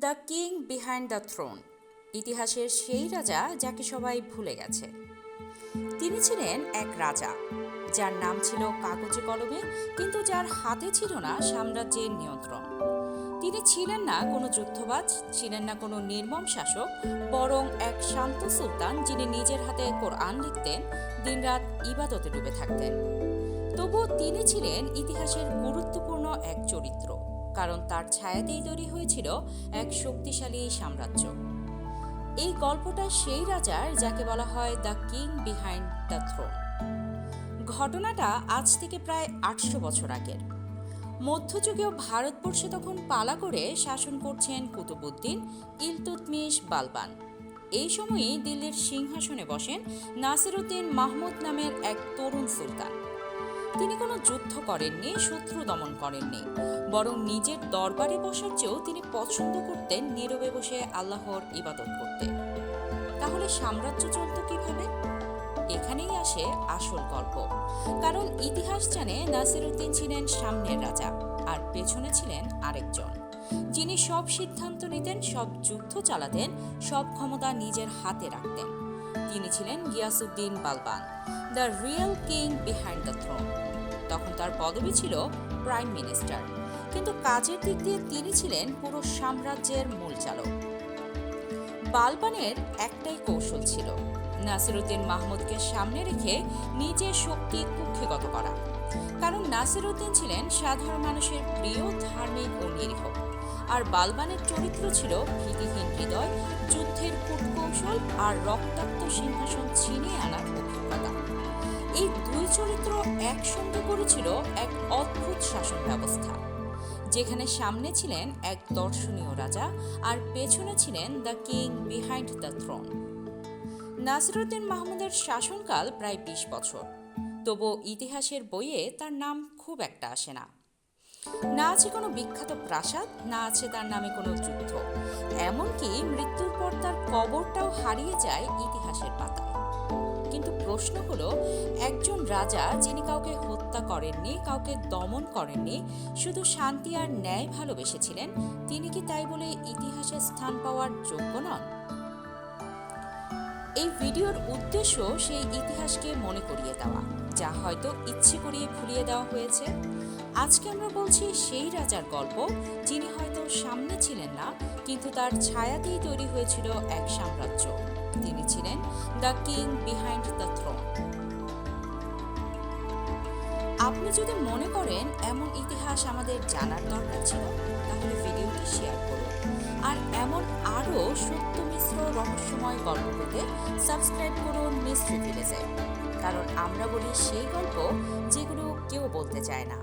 The king behind the thrown, ইতিহাসের সেই রাজা যাকে সবাই ভুলে গেছে। তিনি ছিলেন এক রাজা যার নাম ছিল কাগজে কলমে, কিন্তু যার হাতে ছিল না সাম্রাজ্যের নিয়ন্ত্রণ। তিনি ছিলেন না কোনো যুদ্ধবাজ, ছিলেন না কোনো নির্মম শাসক, বরং এক শান্ত সুলতান যিনি নিজের হাতে কোরআন লিখতেন, দিনরাত ইবাদতে ডুবে থাকতেন। তবুও তিনি ছিলেন ইতিহাসের গুরুত্বপূর্ণ এক চরিত্র, কারণ তার ছায়াতেই তৈরি হয়েছিল এক শক্তিশালী সাম্রাজ্য। এই গল্পটা সেই রাজার যাকে বলা হয় the king behind the thrown. ঘটনাটা আজ থেকে প্রায় ৮০০ বছর আগের। মধ্যযুগীয় ভারতবর্ষে তখন পালা করে শাসন করছেন কুতুবউদ্দিন ইলতুৎমিশ বালবান। এই সময়ই দিল্লির সিংহাসনে বসেন নাসিরউদ্দিন মাহমুদ নামের এক তরুণ সুলতান। তিনি কোনো যুদ্ধ করেননি, শত্রু দমন করেননি, বরং নিজের দরবারে বসার চেয়েও তিনি পছন্দ করতেন নীরবে বসে আল্লাহর ইবাদত করতে। তাহলে সাম্রাজ্য চলত কিভাবে? এখানেই আসে আসল গল্প। কারণ ইতিহাস জানে নাসিরউদ্দিন ছিলেন সামনের রাজা, আর পেছনে ছিলেন আরেকজন, যিনি সব সিদ্ধান্ত নিতেন, সব যুদ্ধ চালাতেন, সব ক্ষমতা নিজের হাতে রাখতেন। তিনি ছিলেন Ghiyasuddin Balban, the real king behind the throne. তখন তার পদবি ছিল প্রাইম মিনিস্টার, কিন্তু কাজের দিক দিয়ে তিনি ছিলেন পুরো সাম্রাজ্যের মূল চালক। বালবানের একটাই কৌশল ছিল, নাসিরউদ্দিন মাহমুদকে সামনে রেখে নিজের শক্তি কুক্ষিগত করা। কারণ নাসিরউদ্দিন ছিলেন সাধারণ মানুষের প্রিয়, ধার্মিক ও নিরীহ, আর বালবানের চরিত্র ছিল ভীতিহীন হৃদয়, যুদ্ধের কূটকৌশল আর রক্তাক্ত সিংহাসন ছিনিয়ে আনার অভিজ্ঞতা। এই দুই চরিত্র একসঙ্গে করেছিল এক অদ্ভুত শাসন ব্যবস্থা, যেখানে সামনে ছিলেন এক দর্শনীয় রাজা আর পেছনে ছিলেন the king behind the thrown. Nasiruddin মাহমুদের শাসনকাল প্রায় ২০ বছর, তবুও ইতিহাসের বইয়ে তার নাম খুব একটা আসে না। না আছে কোনো বিখ্যাত প্রাসাদ, না আছে তার নামে কোনো যুদ্ধ, এমনকি মৃত্যুর পর তার কবরটাও হারিয়ে যায় ইতিহাসের পাতায়। কিন্তু প্রশ্ন হলো, একজন রাজা যিনি কাউকে হত্যা করেননি, কাউকে দমন করেননি, শুধু শান্তি আর ন্যায় ভালোবেসেছিলেন, তিনি কি তাই বলে ইতিহাসে স্থান পাওয়ার যোগ্য নন? এই ভিডিওর উদ্দেশ্য সেই ইতিহাসকে মনে করিয়ে দেওয়া, যা হয়তো ইচ্ছে করিয়ে ভুলিয়ে দেওয়া হয়েছে। আজকে আমরা বলছি সেই রাজার গল্প, যিনি হয়তো সামনে ছিলেন না, কিন্তু তার ছায়াতেই তৈরি হয়েছিল এক সাম্রাজ্য। তিনি ছিলেন the king behind the thrown. আপনি যদি মনে করেন এমন ইতিহাস আমাদের জানার দরকার ছিল, তাহলে ভিডিওটি শেয়ার করুন। আর এমন আরও সত্য মিশ্র রহস্যময় গল্প পেতে সাবস্ক্রাইব করুন মিস্ট্রি ভিলেজে। কারণ আমরা বলি সেই গল্প যেগুলো কেউ বলতে চায় না।